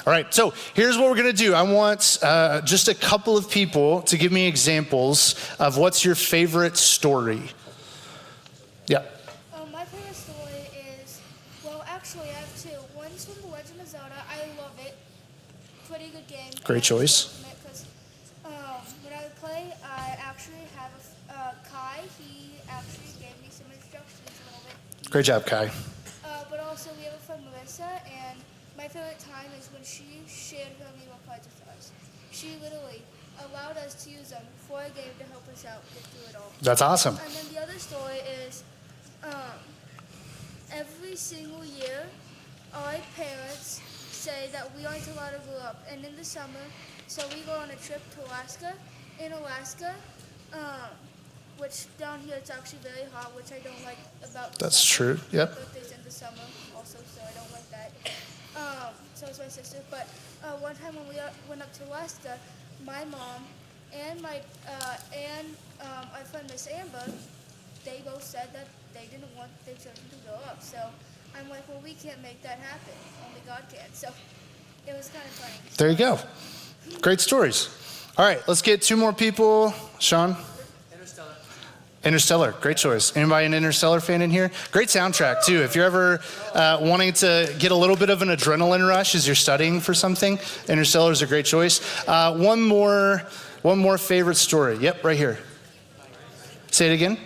All right, so here's what we're gonna do. I want just a couple of people to give me examples of what's your favorite story. Yeah. My favorite story is, well, actually I have two. One's from The Legend of Zelda. I love it. Pretty good game. Great choice. Because when I play, I actually have Kai. He actually gave me some instructions a little bit. Great job, Kai. But also we have a friend, Melissa, and my favorite time is when she shared her Amiibo cards with us. She literally allowed us to use them for a game to help us out get through it all. That's awesome. And then the other story is every single year, our parents say that we aren't allowed to grow up. And in the summer, so we go on a trip to Alaska. In Alaska, which down here it's actually very hot, which I don't like about the That's summer. true, yep. My birthday's in the summer also, so I don't like that. So is my sister. But one time when we went up to Alaska, my mom and our friend Miss Amber, they both said that they didn't want their children to grow up. So I'm like, well, we can't make that happen. Only God can. So it was kind of funny. There you go. Great stories. All right, let's get two more people. Sean? Interstellar, great choice. Anybody an Interstellar fan in here? Great soundtrack too. If you're ever wanting to get a little bit of an adrenaline rush as you're studying for something, Interstellar is a great choice. One more favorite story. Yep, right here. Say it again.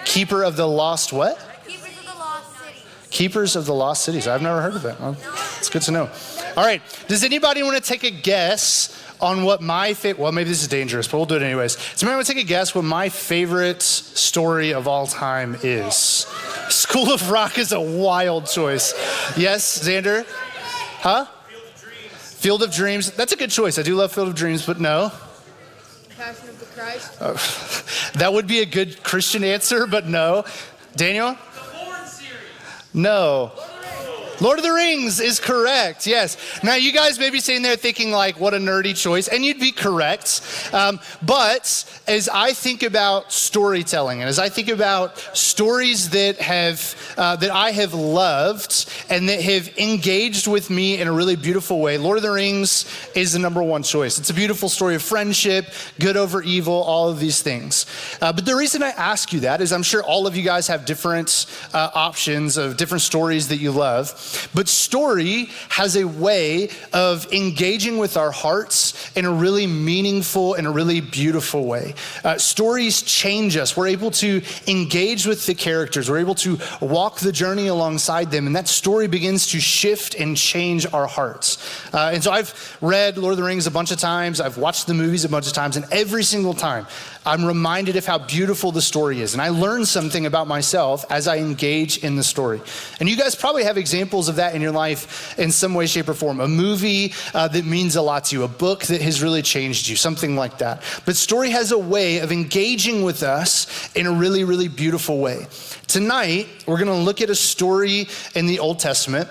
Keeper of the Lost what? Keepers of the Lost Cities. Keepers of the Lost Cities. I've never heard of that. Well, it's good to know. All right, does anybody want to take a guess on what my favorite, well, maybe this is dangerous, but we'll do it anyways. Does anybody want to take a guess what my favorite story of all time is? School of Rock is a wild choice. Yes, Xander? Huh? Field of Dreams. That's a good choice. I do love Field of Dreams, but no. Passion of the Christ. That would be a good Christian answer, but no. Daniel? The Bourne series. No. Lord of the Rings is correct, yes. Now you guys may be sitting there thinking like, what a nerdy choice, and you'd be correct. But as I think about storytelling, and as I think about stories that I have loved and that have engaged with me in a really beautiful way, Lord of the Rings is the number one choice. It's a beautiful story of friendship, good over evil, all of these things. But the reason I ask you that is I'm sure all of you guys have different options of different stories that you love. But story has a way of engaging with our hearts in a really meaningful and a really beautiful way. Stories change us. We're able to engage with the characters. We're able to walk the journey alongside them. And that story begins to shift and change our hearts. And so I've read Lord of the Rings a bunch of times. I've watched the movies a bunch of times. And every single time, I'm reminded of how beautiful the story is. And I learn something about myself as I engage in the story. And you guys probably have examples of that in your life in some way, shape, or form. A movie that means a lot to you, a book that has really changed you, something like that. But story has a way of engaging with us in a really, really beautiful way. Tonight, we're gonna look at a story in the Old Testament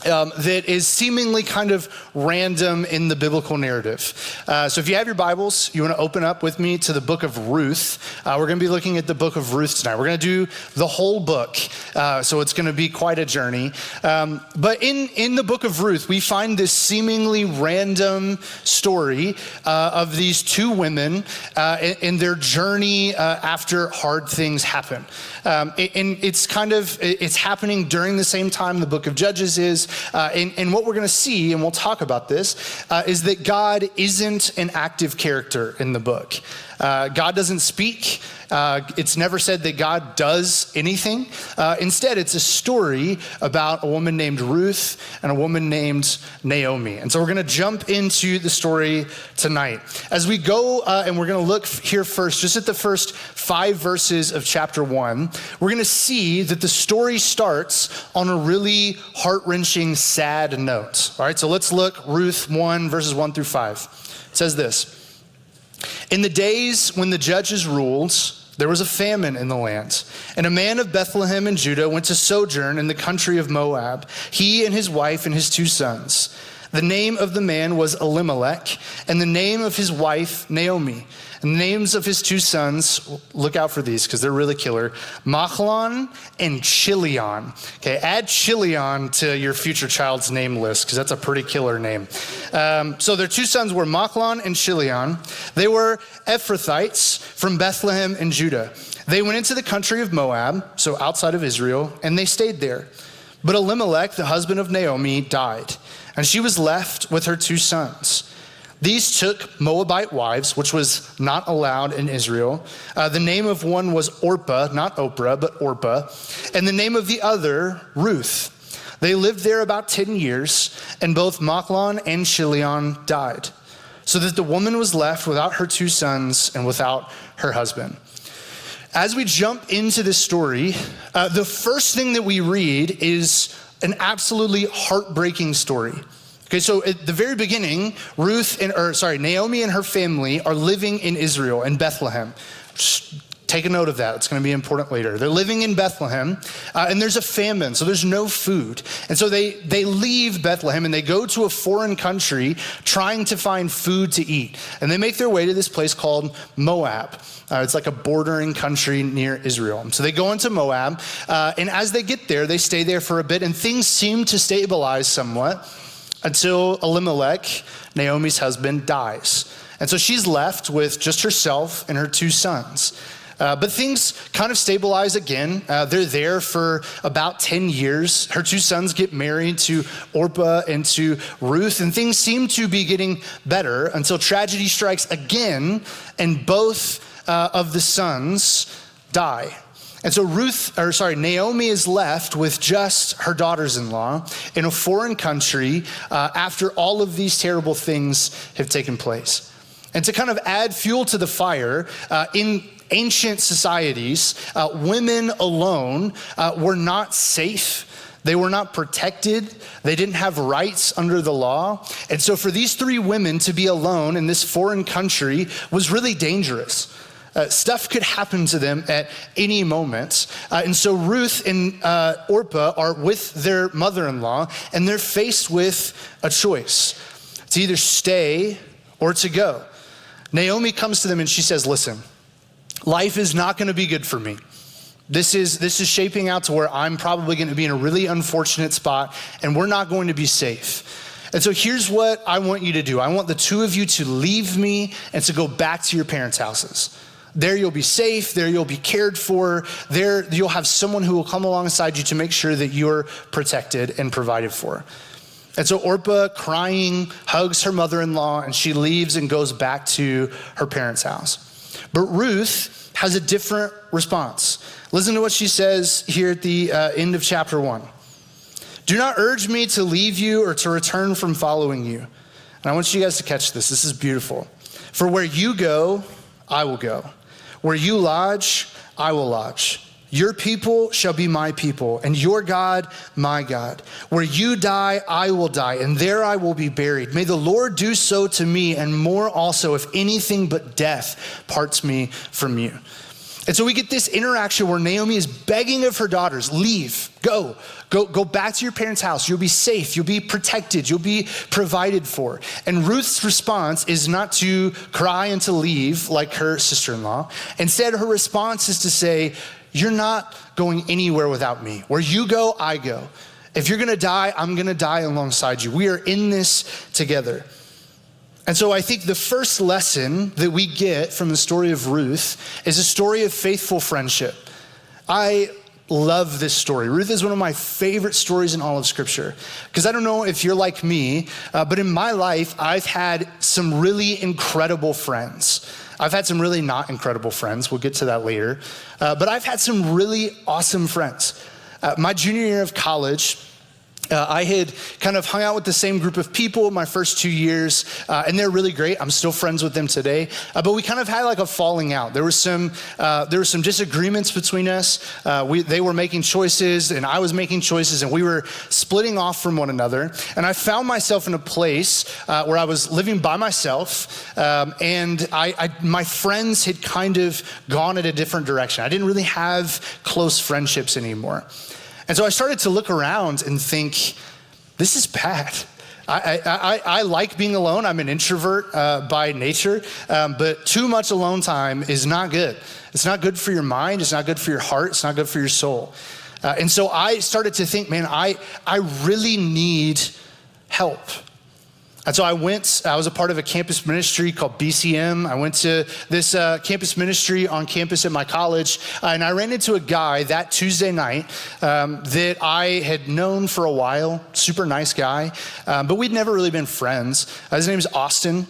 that is seemingly kind of random in the biblical narrative. So if you have your Bibles, you want to open up with me to the book of Ruth. We're going to be looking at the book of Ruth tonight. We're going to do the whole book, so it's going to be quite a journey. But in the book of Ruth, we find this seemingly random story of these two women in their journey after hard things happen. And it's happening during the same time the book of Judges is. And what we're going to see, and we'll talk about this, is that God isn't an active character in the book. God doesn't speak. It's never said that God does anything. Instead, it's a story about a woman named Ruth and a woman named Naomi. And so we're going to jump into the story tonight. As we go, and we're going to look here first, just at the first 5 verses of chapter 1, we're going to see that the story starts on a really heart-wrenching, sad note. All right, so let's look Ruth 1, verses 1 through 5. It says this: "In the days when the judges ruled, there was a famine in the land, and a man of Bethlehem in Judah went to sojourn in the country of Moab, he and his wife and his 2 sons. The name of the man was Elimelech, and the name of his wife, Naomi. And the names of his two sons, look out for these because they're really killer, Machlon and Chilion. Okay, add Chilion to your future child's name list because that's a pretty killer name. So their two sons were Machlon and Chilion. They were Ephrathites from Bethlehem and Judah. They went into the country of Moab, so outside of Israel, and they stayed there. But Elimelech, the husband of Naomi, died, and she was left with her two sons. These took Moabite wives, which was not allowed in Israel. The name of one was Orpah, not Oprah, but Orpah, and the name of the other, Ruth. They lived there about 10 years, and both Machlon and Chilion died, so that the woman was left without her two sons and without her husband. As we jump into this story, the first thing that we read is an absolutely heartbreaking story. Okay, so at the very beginning, Naomi and her family are living in Israel, in Bethlehem. Just take a note of that. It's going to be important later. They're living in Bethlehem, and there's a famine, so there's no food. And so they leave Bethlehem, and they go to a foreign country trying to find food to eat. And they make their way to this place called Moab. It's like a bordering country near Israel. So they go into Moab, and as they get there, they stay there for a bit, and things seem to stabilize somewhat until Elimelech, Naomi's husband, dies. And so she's left with just herself and her two sons. But things kind of stabilize again. They're there for about 10 years. Her two sons get married to Orpah and to Ruth, and things seem to be getting better until tragedy strikes again, and both of the sons die. And so Naomi is left with just her daughters-in-law in a foreign country after all of these terrible things have taken place. And to kind of add fuel to the fire, in ancient societies, women alone were not safe. They were not protected. They didn't have rights under the law. And so for these three women to be alone in this foreign country was really dangerous. Stuff could happen to them at any moment. And so Ruth and Orpah are with their mother-in-law, and they're faced with a choice to either stay or to go. Naomi comes to them and she says, listen, life is not going to be good for me. This is shaping out to where I'm probably going to be in a really unfortunate spot, and we're not going to be safe. And so here's what I want you to do. I want the two of you to leave me and to go back to your parents' houses. There you'll be safe, there you'll be cared for, there you'll have someone who will come alongside you to make sure that you're protected and provided for. And so Orpah, crying, hugs her mother-in-law, and she leaves and goes back to her parents' house. But Ruth has a different response. Listen to what she says here at the end of chapter 1. Do not urge me to leave you or to return from following you. And I want you guys to catch this. This is beautiful. For where you go, I will go. Where you lodge, I will lodge. Your people shall be my people, and your God, my God. Where you die, I will die, and there I will be buried. May the Lord do so to me, and more also, if anything but death parts me from you. And so we get this interaction where Naomi is begging of her daughters, leave, go back to your parents' house. You'll be safe, you'll be protected, you'll be provided for. And Ruth's response is not to cry and to leave like her sister-in-law. Instead, her response is to say, you're not going anywhere without me. Where you go, I go. If you're gonna die, I'm gonna die alongside you. We are in this together. And so I think the first lesson that we get from the story of Ruth is a story of faithful friendship. I love this story. Ruth is one of my favorite stories in all of Scripture. Because I don't know if you're like me, but in my life, I've had some really incredible friends. I've had some really not incredible friends. We'll get to that later. But I've had some really awesome friends. My junior year of college, I had kind of hung out with the same group of people my first 2 years, and they're really great. I'm still friends with them today, but we kind of had like a falling out. There were some disagreements between us. They were making choices, and I was making choices, and we were splitting off from one another. And I found myself in a place where I was living by myself, and my friends had kind of gone in a different direction. I didn't really have close friendships anymore. And so I started to look around and think, this is bad. I like being alone. I'm an introvert by nature, but too much alone time is not good. It's not good for your mind. It's not good for your heart. It's not good for your soul. And so I started to think, man, I really need help. And so I was a part of a campus ministry called BCM. I went to this campus ministry on campus at my college, and I ran into a guy that Tuesday night that I had known for a while, super nice guy, but we'd never really been friends. His name is Austin.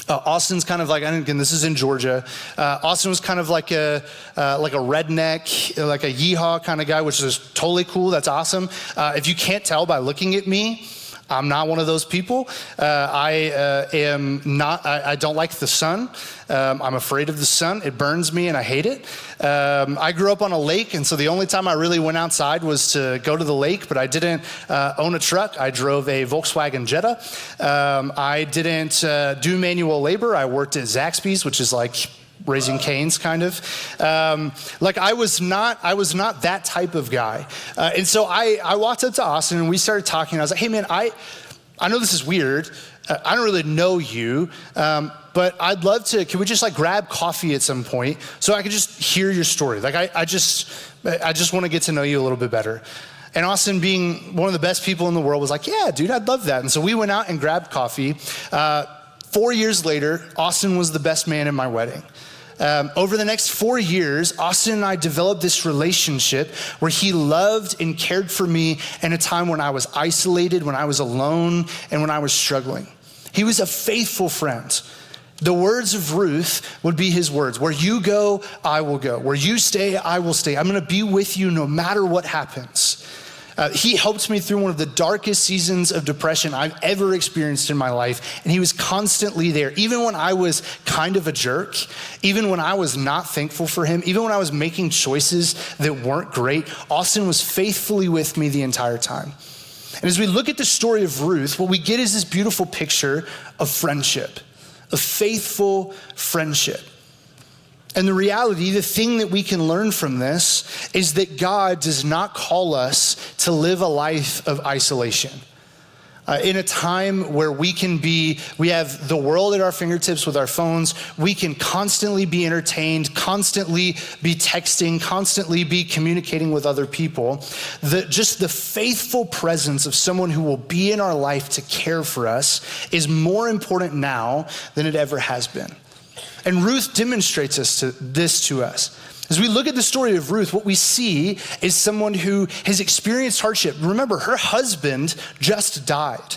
Austin's kind of like, again, this is in Georgia. Austin was kind of like a redneck, like a yeehaw kind of guy, which is totally cool. That's awesome. If you can't tell by looking at me, I'm not one of those people. I don't like the sun. I'm afraid of the sun. It burns me and I hate it. I grew up on a lake, and so the only time I really went outside was to go to the lake, but I didn't own a truck. I drove a Volkswagen Jetta. I didn't do manual labor. I worked at Zaxby's, which is like Raising Cane's kind of. I was not that type of guy. And so I walked up to Austin and we started talking. I was like, hey man, I know this is weird. I don't really know you, but I'd love to, can we just like grab coffee at some point so I could just hear your story? Like I just want to get to know you a little bit better. And Austin, being one of the best people in the world, was like, yeah, dude, I'd love that. And so we went out and grabbed coffee. 4 years later, Austin was the best man in my wedding. Over the next 4 years, Austin and I developed this relationship where he loved and cared for me in a time when I was isolated, when I was alone, and when I was struggling. He was a faithful friend. The words of Ruth would be his words. Where you go, I will go. Where you stay, I will stay. I'm going to be with you no matter what happens. He helped me through one of the darkest seasons of depression I've ever experienced in my life, and he was constantly there. Even when I was kind of a jerk, even when I was not thankful for him, even when I was making choices that weren't great, Austin was faithfully with me the entire time. And as we look at the story of Ruth, what we get is this beautiful picture of friendship, of faithful friendship. And the reality, the thing that we can learn from this is that God does not call us to live a life of isolation. In a time where we have the world at our fingertips with our phones, we can constantly be entertained, constantly be texting, constantly be communicating with other people. Just the faithful presence of someone who will be in our life to care for us is more important now than it ever has been. And Ruth demonstrates this to us. As we look at the story of Ruth, what we see is someone who has experienced hardship. Remember, her husband just died.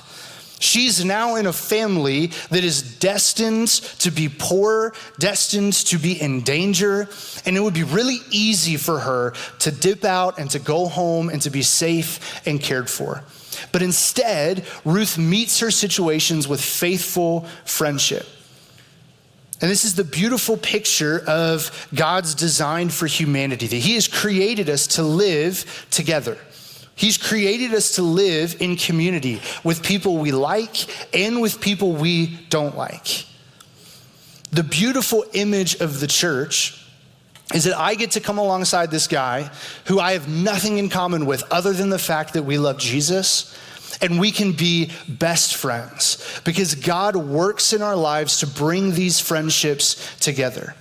She's now in a family that is destined to be poor, destined to be in danger, and it would be really easy for her to dip out and to go home and to be safe and cared for. But instead, Ruth meets her situations with faithful friendship. And this is the beautiful picture of God's design for humanity, that he has created us to live together. He's created us to live in community with people we like and with people we don't like. The beautiful image of the church is that I get to come alongside this guy who I have nothing in common with other than the fact that we love Jesus. And we can be best friends because God works in our lives to bring these friendships together.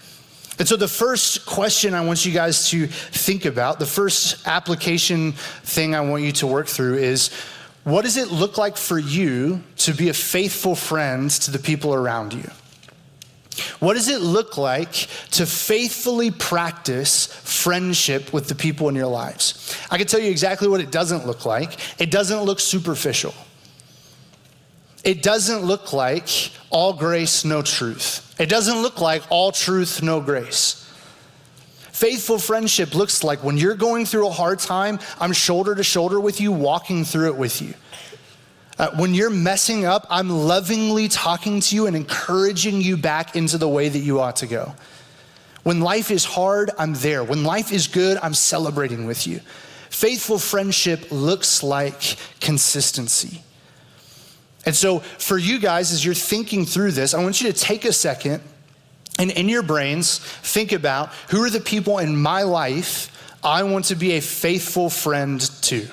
And so the first question I want you guys to think about, the first application thing I want you to work through is, what does it look like for you to be a faithful friend to the people around you? What does it look like to faithfully practice friendship with the people in your lives? I can tell you exactly what it doesn't look like. It doesn't look superficial. It doesn't look like all grace, no truth. It doesn't look like all truth, no grace. Faithful friendship looks like when you're going through a hard time, I'm shoulder to shoulder with you, walking through it with you. When you're messing up, I'm lovingly talking to you and encouraging you back into the way that you ought to go. When life is hard, I'm there. When life is good, I'm celebrating with you. Faithful friendship looks like consistency. And so for you guys, as you're thinking through this, I want you to take a second and in your brains, think about who are the people in my life I want to be a faithful friend to.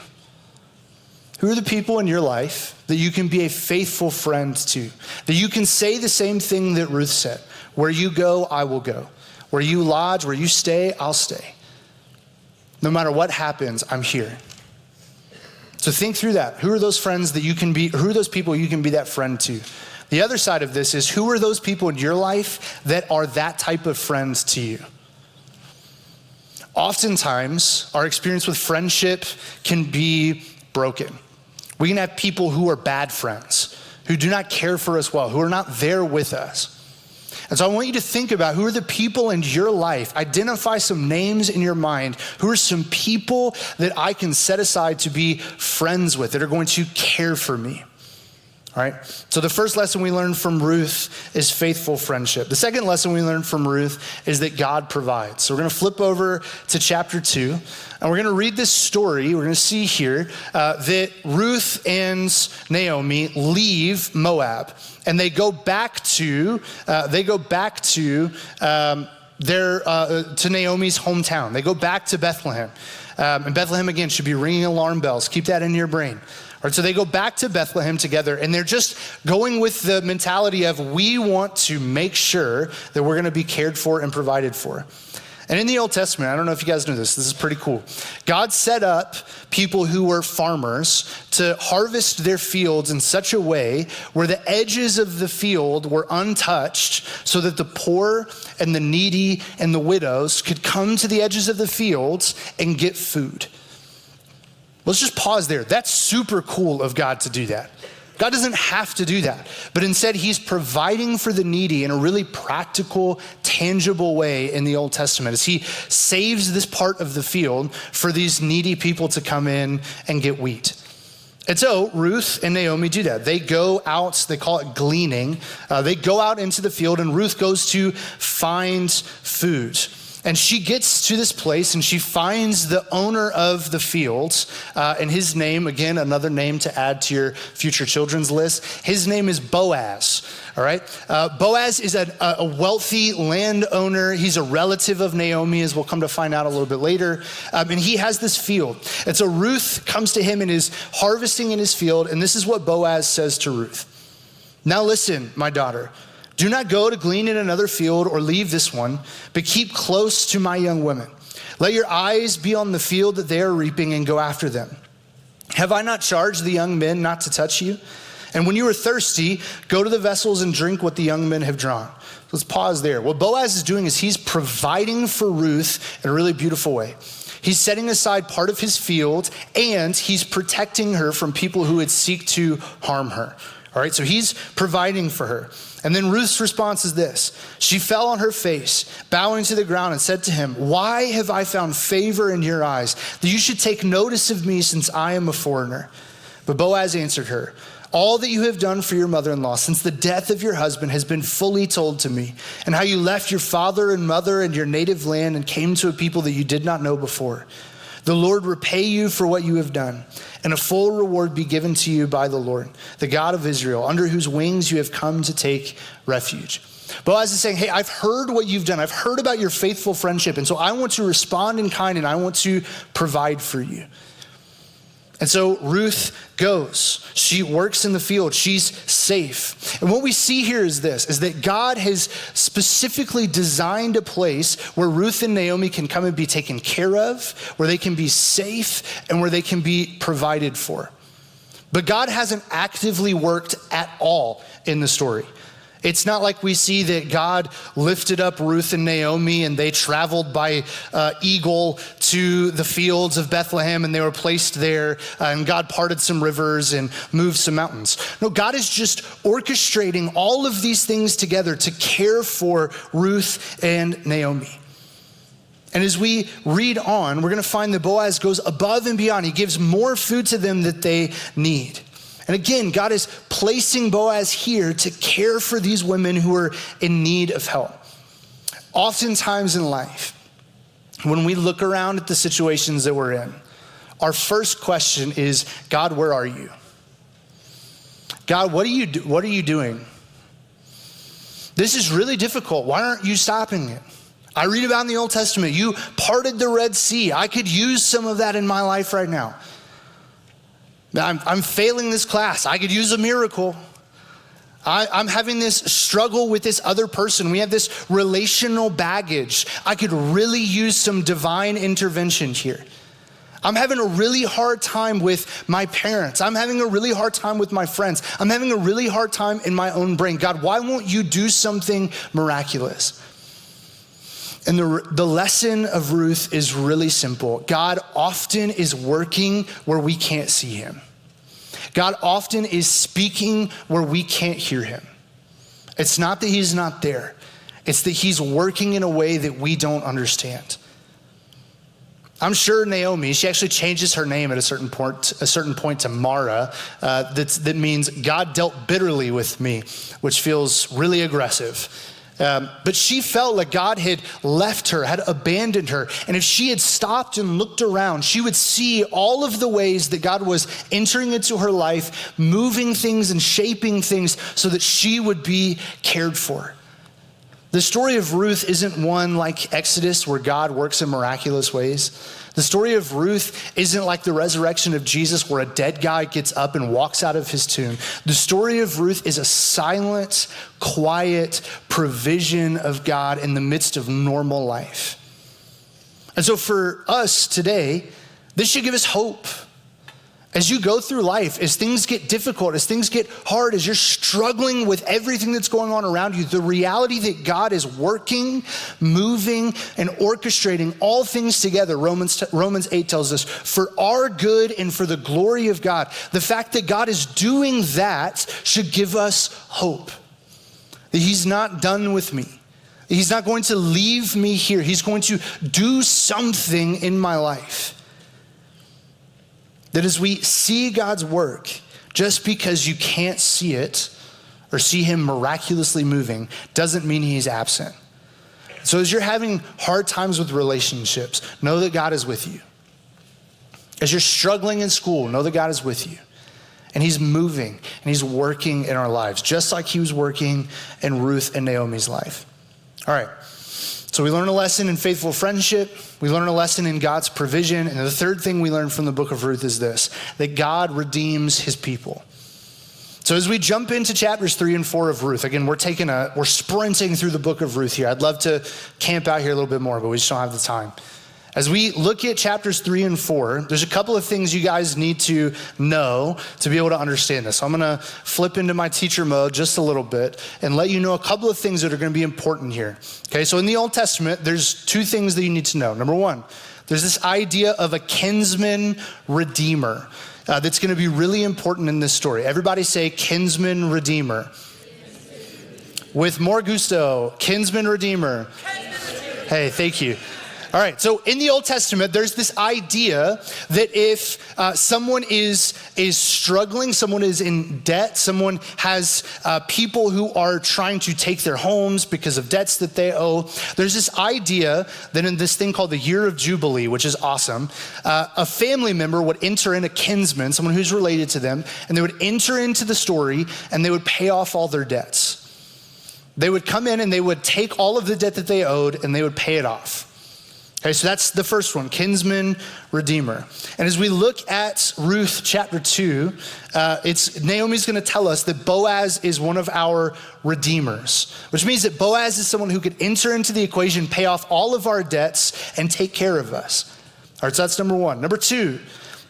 Who are the people in your life that you can be a faithful friend to? That you can say the same thing that Ruth said. Where you go, I will go. Where you lodge, where you stay, I'll stay. No matter what happens, I'm here. So think through that. Who are those friends that you can be, who are those people you can be that friend to? The other side of this is, who are those people in your life that are that type of friends to you? Oftentimes, our experience with friendship can be broken. We can have people who are bad friends, who do not care for us well, who are not there with us. And so I want you to think about, who are the people in your life? Identify some names in your mind. Who are some people that I can set aside to be friends with, that are going to care for me? All right, so the first lesson we learned from Ruth is faithful friendship. The second lesson we learned from Ruth is that God provides. So we're going to flip over to chapter 2, and we're going to read this story. We're going to see here that Ruth and Naomi leave Moab, and they go back to Naomi's hometown. They go back to Bethlehem, and Bethlehem again should be ringing alarm bells. Keep that in your brain. All right, so they go back to Bethlehem together, and they're just going with the mentality of, we want to make sure that we're going to be cared for and provided for. And in the Old Testament, I don't know if you guys know this is pretty cool. God set up people who were farmers to harvest their fields in such a way where the edges of the field were untouched, so that the poor and the needy and the widows could come to the edges of the fields and get food. Let's just pause there. That's super cool of God to do that. God doesn't have to do that, but instead he's providing for the needy in a really practical, tangible way in the Old Testament, as he saves this part of the field for these needy people to come in and get wheat. And so Ruth and Naomi do that. They go out, they call it gleaning. They go out into the field, and Ruth goes to find food. And she gets to this place, and she finds the owner of the fields, and his name, again, another name to add to your future children's list. His name is Boaz, all right? Boaz is a wealthy landowner. He's a relative of Naomi, as we'll come to find out a little bit later. And he has this field. And so Ruth comes to him and is harvesting in his field, and this is what Boaz says to Ruth. "Now listen, my daughter. Do not go to glean in another field or leave this one, but keep close to my young women. Let your eyes be on the field that they are reaping and go after them. Have I not charged the young men not to touch you? And when you are thirsty, go to the vessels and drink what the young men have drawn." Let's pause there. What Boaz is doing is he's providing for Ruth in a really beautiful way. He's setting aside part of his field, and he's protecting her from people who would seek to harm her. All right, so he's providing for her. And then Ruth's response is this. She fell on her face, bowing to the ground, and said to him, "Why have I found favor in your eyes, that you should take notice of me, since I am a foreigner?" But Boaz answered her, "All that you have done for your mother-in-law since the death of your husband has been fully told to me, and how you left your father and mother and your native land and came to a people that you did not know before. The Lord repay you for what you have done, and a full reward be given to you by the Lord, the God of Israel, under whose wings you have come to take refuge." Boaz is saying, hey, I've heard what you've done. I've heard about your faithful friendship, and so I want to respond in kind, and I want to provide for you. And so Ruth goes. She works in the field. She's safe. And what we see here is this, is that God has specifically designed a place where Ruth and Naomi can come and be taken care of, where they can be safe, and where they can be provided for. But God hasn't actively worked at all in the story. It's not like we see that God lifted up Ruth and Naomi and they traveled by eagle to the fields of Bethlehem and they were placed there, and God parted some rivers and moved some mountains. No, God is just orchestrating all of these things together to care for Ruth and Naomi. And as we read on, we're going to find that Boaz goes above and beyond. He gives more food to them that they need. And again, God is placing Boaz here to care for these women who are in need of help. Oftentimes in life, when we look around at the situations that we're in, our first question is, God, where are you? God, what are you doing? This is really difficult. Why aren't you stopping it? I read about in the Old Testament, you parted the Red Sea. I could use some of that in my life right now. I'm failing this class. I could use a miracle. I'm having this struggle with this other person. We have this relational baggage. I could really use some divine intervention here. I'm having a really hard time with my parents. I'm having a really hard time with my friends. I'm having a really hard time in my own brain. God, why won't you do something miraculous? And the lesson of Ruth is really simple. God often is working where we can't see him. God often is speaking where we can't hear him. It's not that he's not there. It's that he's working in a way that we don't understand. I'm sure Naomi, she actually changes her name at a certain point to Mara. That means God dealt bitterly with me, which feels really aggressive. But she felt like God had left her, had abandoned her. And if she had stopped and looked around, she would see all of the ways that God was entering into her life, moving things and shaping things so that she would be cared for. The story of Ruth isn't one like Exodus where God works in miraculous ways. The story of Ruth isn't like the resurrection of Jesus where a dead guy gets up and walks out of his tomb. The story of Ruth is a silent, quiet provision of God in the midst of normal life. And so for us today, this should give us hope. As you go through life, as things get difficult, as things get hard, as you're struggling with everything that's going on around you, the reality that God is working, moving, and orchestrating all things together, Romans 8 tells us, for our good and for the glory of God. The fact that God is doing that should give us hope. That he's not done with me. He's not going to leave me here. He's going to do something in my life. That as we see God's work, just because you can't see it or see him miraculously moving doesn't mean he's absent. So as you're having hard times with relationships, know that God is with you. As you're struggling in school, know that God is with you. And he's moving and he's working in our lives, just like he was working in Ruth and Naomi's life. All right. So we learn a lesson in faithful friendship. We learn a lesson in God's provision. And the third thing we learn from the book of Ruth is this, that God redeems his people. So as we jump into chapters 3 and 4 of Ruth, again, we're sprinting through the book of Ruth here. I'd love to camp out here a little bit more, but we just don't have the time. As we look at chapters 3 and 4, there's a couple of things you guys need to know to be able to understand this. So I'm gonna flip into my teacher mode just a little bit and let you know a couple of things that are gonna be important here. Okay, so in the Old Testament, there's two things that you need to know. Number one, there's this idea of a kinsman redeemer that's gonna be really important in this story. Everybody say kinsman redeemer. With more gusto, kinsman redeemer. Hey, thank you. All right, so in the Old Testament, there's this idea that if someone is struggling, someone is in debt, someone has people who are trying to take their homes because of debts that they owe, there's this idea that in this thing called the year of Jubilee, which is awesome, a family member would enter in, a kinsman, someone who's related to them, and they would enter into the story and they would pay off all their debts. They would come in and they would take all of the debt that they owed and they would pay it off. Okay, so that's the first one, kinsman redeemer. And as we look at Ruth chapter 2, Naomi's gonna tell us that Boaz is one of our redeemers, which means that Boaz is someone who could enter into the equation, pay off all of our debts, and take care of us. All right, so that's number one. Number two,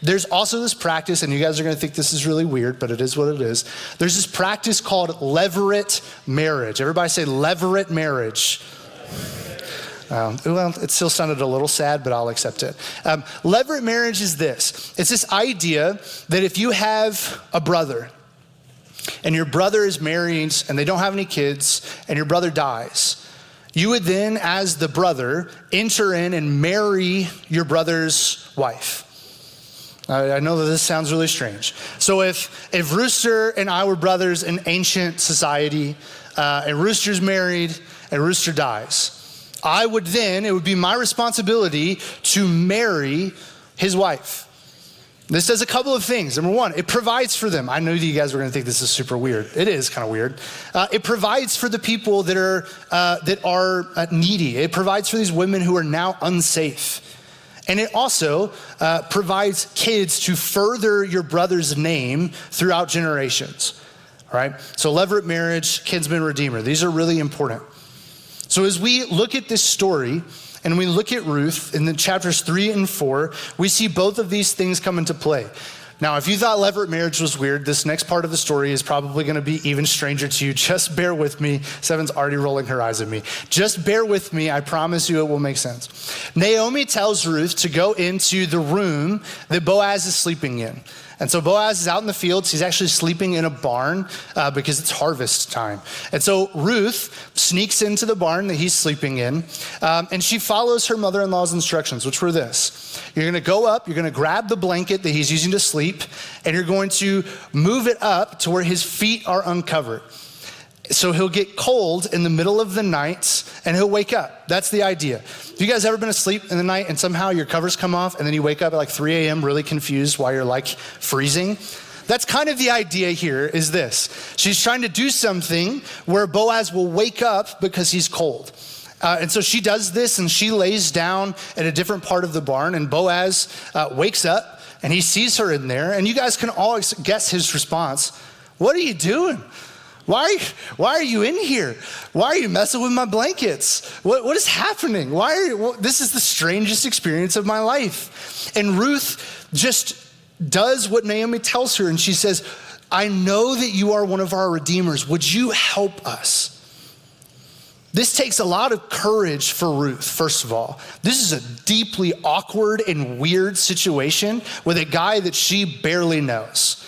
there's also this practice, and you guys are gonna think this is really weird, but it is what it is. There's this practice called levirate marriage. Everybody say levirate marriage. Well, it still sounded a little sad, but I'll accept it. Levirate marriage is this. It's this idea that if you have a brother and your brother is married and they don't have any kids and your brother dies, you would then, as the brother, enter in and marry your brother's wife. I know that this sounds really strange. So if Rooster and I were brothers in ancient society, and Rooster's married and Rooster dies, it would be my responsibility to marry his wife. This does a couple of things. Number one, it provides for them. I knew that you guys were gonna think this is super weird. It is kind of weird. It provides for the people that are needy. It provides for these women who are now unsafe. And it also provides kids to further your brother's name throughout generations, all right? So levirate marriage, kinsman redeemer, these are really important. So as we look at this story and we look at Ruth in the chapters 3 and 4, we see both of these things come into play. Now, if you thought levirate marriage was weird, this next part of the story is probably gonna be even stranger to you. Just bear with me. Seven's already rolling her eyes at me. Just bear with me. I promise you it will make sense. Naomi tells Ruth to go into the room that Boaz is sleeping in. And so Boaz is out in the fields. He's actually sleeping in a barn because it's harvest time. And so Ruth sneaks into the barn that he's sleeping in, and she follows her mother-in-law's instructions, which were this. You're gonna go up, you're gonna grab the blanket that he's using to sleep, and you're going to move it up to where his feet are uncovered. So he'll get cold in the middle of the night and he'll wake up. That's the idea. Have you guys ever been asleep in the night and somehow your covers come off and then you wake up at like 3 a.m. really confused why you're like freezing? That's kind of the idea here is this. She's trying to do something where Boaz will wake up because he's cold. And so she does this and she lays down at a different part of the barn and Boaz wakes up and he sees her in there and you guys can all guess his response. What are you doing? Why are you in here? Why are you messing with my blankets? What is happening? This is the strangest experience of my life. And Ruth just does what Naomi tells her and she says, I know that you are one of our redeemers. Would you help us? This takes a lot of courage for Ruth, first of all. This is a deeply awkward and weird situation with a guy that she barely knows.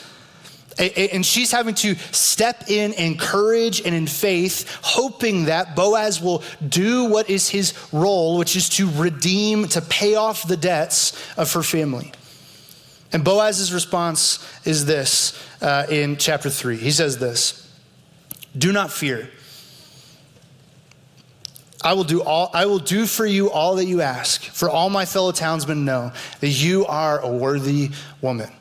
And she's having to step in courage and in faith, hoping that Boaz will do what is his role, which is to redeem, to pay off the debts of her family. And Boaz's response is this in chapter 3. He says this, do not fear. I will do for you all that you ask, for all my fellow townsmen know that you are a worthy woman.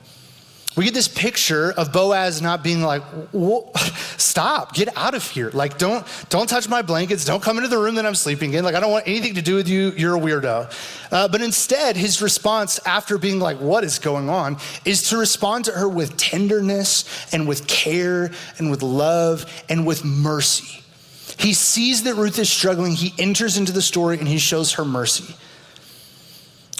We get this picture of Boaz not being like, stop, get out of here. Like, don't touch my blankets. Don't come into the room that I'm sleeping in. Like, I don't want anything to do with you. You're a weirdo. But instead, his response after being like, what is going on, is to respond to her with tenderness and with care and with love and with mercy. He sees that Ruth is struggling. He enters into the story and he shows her mercy.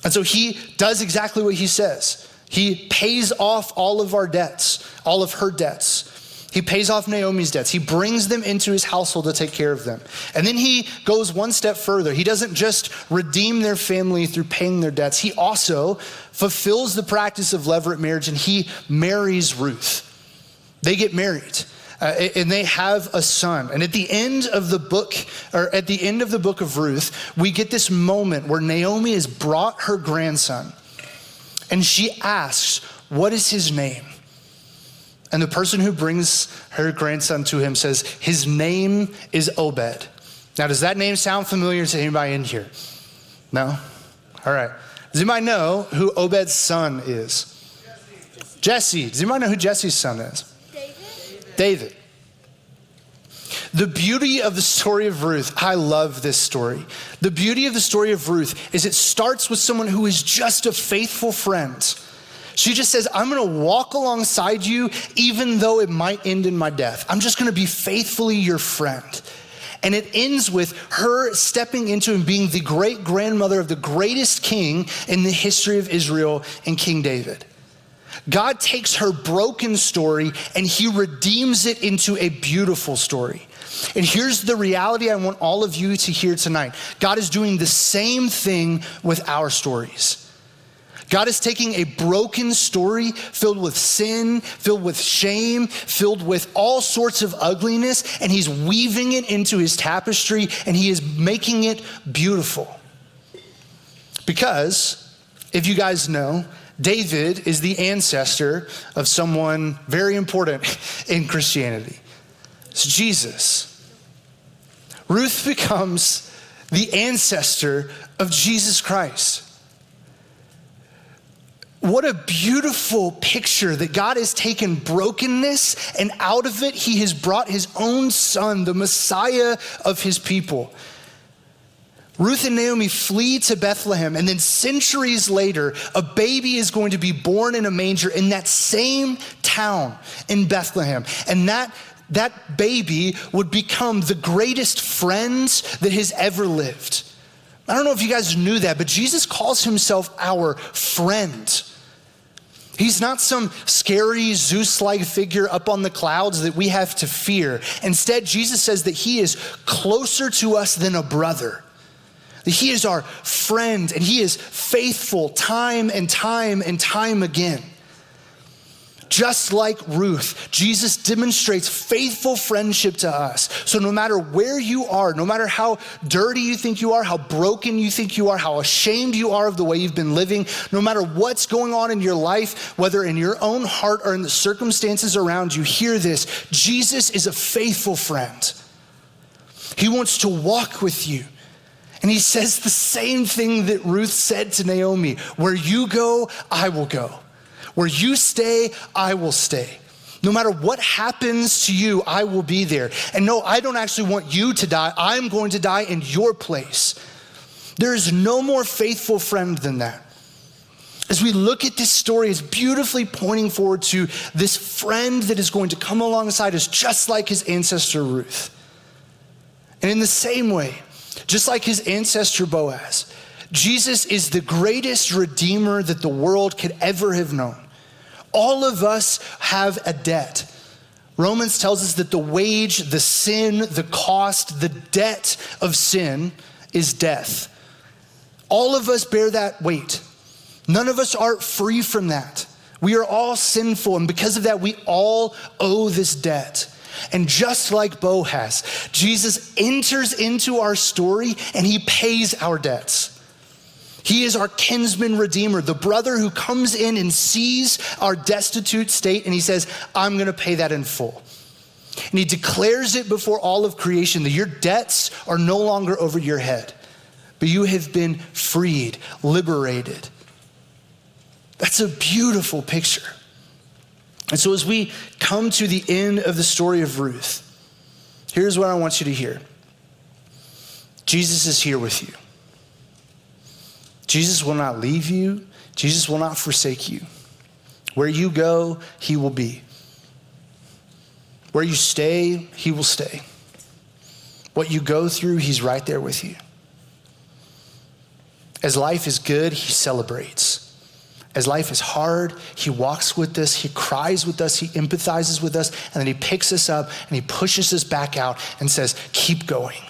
And so he does exactly what he says. He pays off all of our debts, all of her debts. He pays off Naomi's debts. He brings them into his household to take care of them. And then he goes one step further. He doesn't just redeem their family through paying their debts. He also fulfills the practice of levirate marriage and he marries Ruth. They get married. And they have a son. And at the end of the book of Ruth, we get this moment where Naomi has brought her grandson. And she asks, what is his name? And the person who brings her grandson to him says, his name is Obed. Now, does that name sound familiar to anybody in here? No? All right. Does anybody know who Obed's son is? Jesse. Does anybody know who Jesse's son is? David. The beauty of the story of Ruth, I love this story. The beauty of the story of Ruth is it starts with someone who is just a faithful friend. She just says, I'm gonna walk alongside you even though it might end in my death. I'm just gonna be faithfully your friend. And it ends with her stepping into and being the great grandmother of the greatest king in the history of Israel and King David. God takes her broken story and he redeems it into a beautiful story. And here's the reality I want all of you to hear tonight. God is doing the same thing with our stories. God is taking a broken story filled with sin, filled with shame, filled with all sorts of ugliness, and he's weaving it into his tapestry and he is making it beautiful. Because, if you guys know, David is the ancestor of someone very important in Christianity. It's Jesus. Ruth becomes the ancestor of Jesus Christ. What a beautiful picture that God has taken brokenness and out of it, he has brought his own son, the Messiah of his people. Ruth and Naomi flee to Bethlehem, and then centuries later, a baby is going to be born in a manger in that same town in Bethlehem. And that baby would become the greatest friend that has ever lived. I don't know if you guys knew that, but Jesus calls himself our friend. He's not some scary Zeus-like figure up on the clouds that we have to fear. Instead, Jesus says that he is closer to us than a brother. That he is our friend, and he is faithful time and time and time again. Just like Ruth, Jesus demonstrates faithful friendship to us. So no matter where you are, no matter how dirty you think you are, how broken you think you are, how ashamed you are of the way you've been living, no matter what's going on in your life, whether in your own heart or in the circumstances around you, hear this: Jesus is a faithful friend. He wants to walk with you. And he says the same thing that Ruth said to Naomi: where you go, I will go. Where you stay, I will stay. No matter what happens to you, I will be there. And no, I don't actually want you to die. I'm going to die in your place. There is no more faithful friend than that. As we look at this story, it's beautifully pointing forward to this friend that is going to come alongside us, just like his ancestor Ruth. And in the same way, just like his ancestor Boaz, Jesus is the greatest redeemer that the world could ever have known. All of us have a debt. Romans tells us that the wage, the sin, the cost, the debt of sin is death. All of us bear that weight. None of us are free from that. We are all sinful, and because of that, we all owe this debt. And just like Boaz, Jesus enters into our story and he pays our debts. He is our kinsman redeemer, the brother who comes in and sees our destitute state, and he says, I'm gonna pay that in full. And he declares it before all of creation that your debts are no longer over your head, but you have been freed, liberated. That's a beautiful picture. And so as we come to the end of the story of Ruth, here's what I want you to hear. Jesus is here with you. Jesus will not leave you. Jesus will not forsake you. Where you go, he will be. Where you stay, he will stay. What you go through, he's right there with you. As life is good, he celebrates. As life is hard, he walks with us, he cries with us, he empathizes with us, and then he picks us up and he pushes us back out and says, keep going.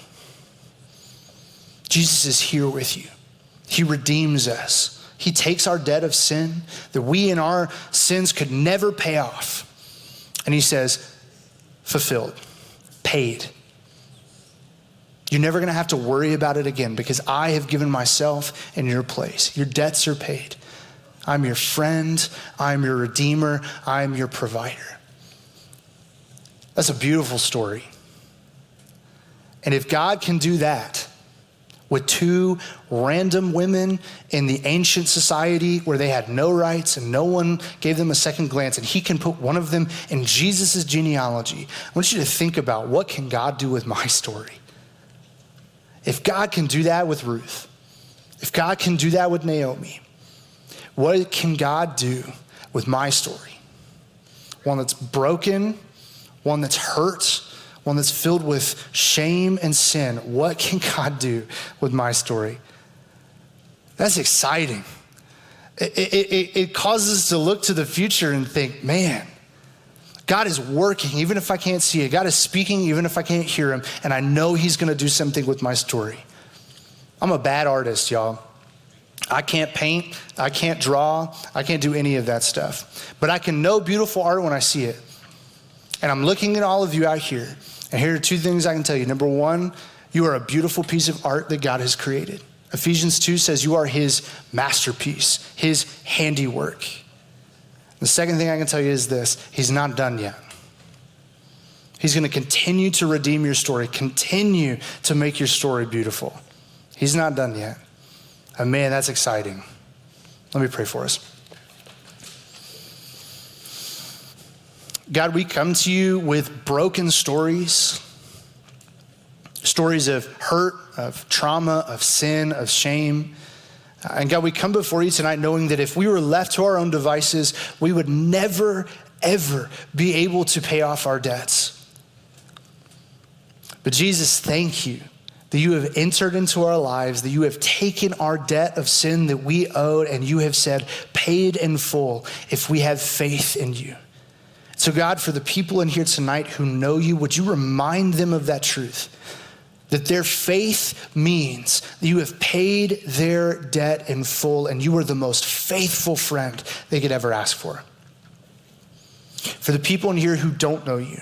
Jesus is here with you. He redeems us. He takes our debt of sin that we in our sins could never pay off. And he says, fulfilled, paid. You're never gonna have to worry about it again because I have given myself in your place. Your debts are paid. I'm your friend, I'm your redeemer, I'm your provider. That's a beautiful story. And if God can do that with two random women in the ancient society where they had no rights and no one gave them a second glance, and he can put one of them in Jesus' genealogy, I want you to think about, what can God do with my story? If God can do that with Ruth, if God can do that with Naomi, what can God do with my story? One that's broken, one that's hurt, one that's filled with shame and sin. What can God do with my story? That's exciting. It causes us to look to the future and think, man, God is working even if I can't see it. God is speaking even if I can't hear him. And I know he's gonna do something with my story. I'm a bad artist, y'all. I can't paint, I can't draw, I can't do any of that stuff. But I can know beautiful art when I see it. And I'm looking at all of you out here, and here are two things I can tell you. Number one, you are a beautiful piece of art that God has created. Ephesians 2 says you are his masterpiece, his handiwork. The second thing I can tell you is this: he's not done yet. He's gonna continue to redeem your story, continue to make your story beautiful. He's not done yet. And man, that's exciting. Let me pray for us. God, we come to you with broken stories, stories of hurt, of trauma, of sin, of shame. And God, we come before you tonight knowing that if we were left to our own devices, we would never, ever be able to pay off our debts. But Jesus, thank you that you have entered into our lives, that you have taken our debt of sin that we owed, and you have said, paid in full if we have faith in you. So God, for the people in here tonight who know you, would you remind them of that truth? That their faith means that you have paid their debt in full and you are the most faithful friend they could ever ask for. For the people in here who don't know you,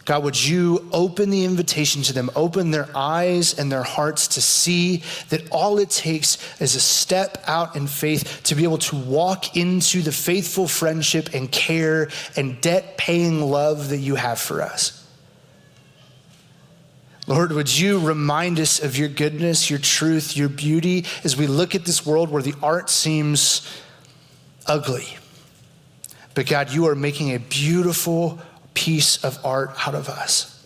God, would you open the invitation to them, open their eyes and their hearts to see that all it takes is a step out in faith to be able to walk into the faithful friendship and care and debt-paying love that you have for us. Lord, would you remind us of your goodness, your truth, your beauty as we look at this world where the art seems ugly. But God, you are making a beautiful piece of art out of us.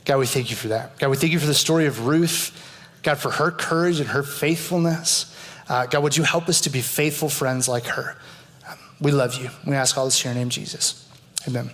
God, we thank you for that. God, we thank you for the story of Ruth. God, for her courage and her faithfulness. God, would you help us to be faithful friends like her? We love you. We ask all this in your name, Jesus. Amen.